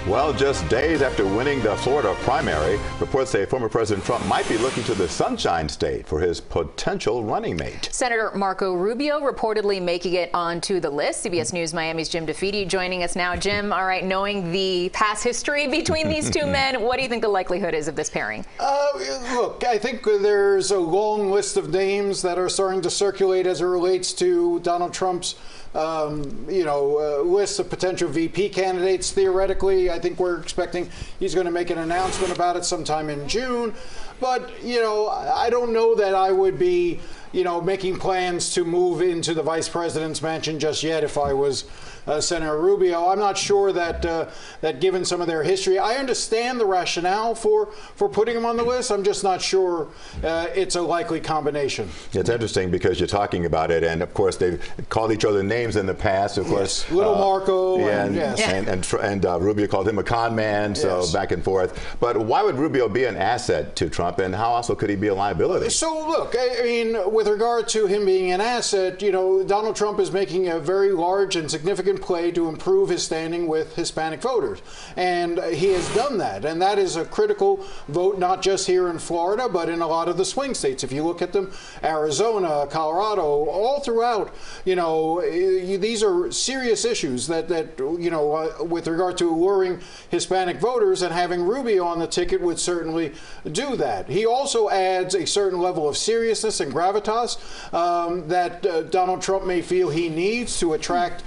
Well, just days after winning the Florida primary, reports say former President Trump might be looking to the Sunshine State for his potential running mate. Senator Marco Rubio reportedly making it onto the list. CBS News Miami's Jim DeFede joining us now. Jim, all right, knowing the past history between these two men, what do you think the likelihood is of this pairing? Look, I think there's a long list of names that are starting to circulate as it relates to Donald Trump's list of potential VP candidates. Theoretically, I think we're expecting he's going to make an announcement about it sometime in June. But, I don't know that I would be, making plans to move into the vice president's mansion just yet if I was Senator Rubio. I'm not sure that that given some of their history, I understand the rationale for putting him on the list. I'm just not sure it's a likely combination. It's interesting because you're talking about it, and of course they've called each other names in the past. Of course, Little Marco, and Rubio called him a con man, so back and forth. But why would Rubio be an asset to Trump, and how also could he be a liability? So look, I mean, with regard to him being an asset, Donald Trump is making a very large and significant play to improve his standing with Hispanic voters, and he has done that, and that is a critical vote not just here in Florida but in a lot of the swing states. If you look at them, Arizona, Colorado, all throughout, these are serious issues that with regard to alluring Hispanic voters, and having Rubio on the ticket would certainly do that. He also adds a certain level of seriousness and gravitas that Donald Trump may feel he needs to attract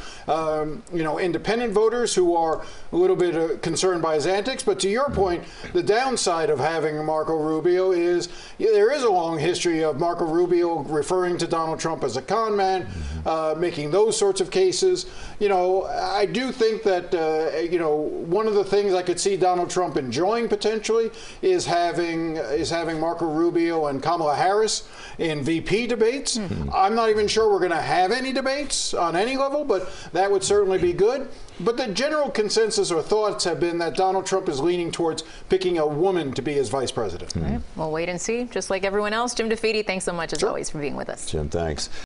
independent voters who are a little bit concerned by his antics. But to your point, the downside of having Marco Rubio is there is a long history of Marco Rubio referring to Donald Trump as a con man, making those sorts of cases. I do think that, one of the things I could see Donald Trump enjoying potentially is having Marco Rubio and Kamala Harris in VP debates. I'm not even sure we're going to have any debates on any level, but that would certainly be good. But the general consensus or thoughts have been that Donald Trump is leaning towards picking a woman to be his vice president. All right. We'll wait and see, just like everyone else. Jim DeFede, thanks so much as always for being with us. Jim, thanks.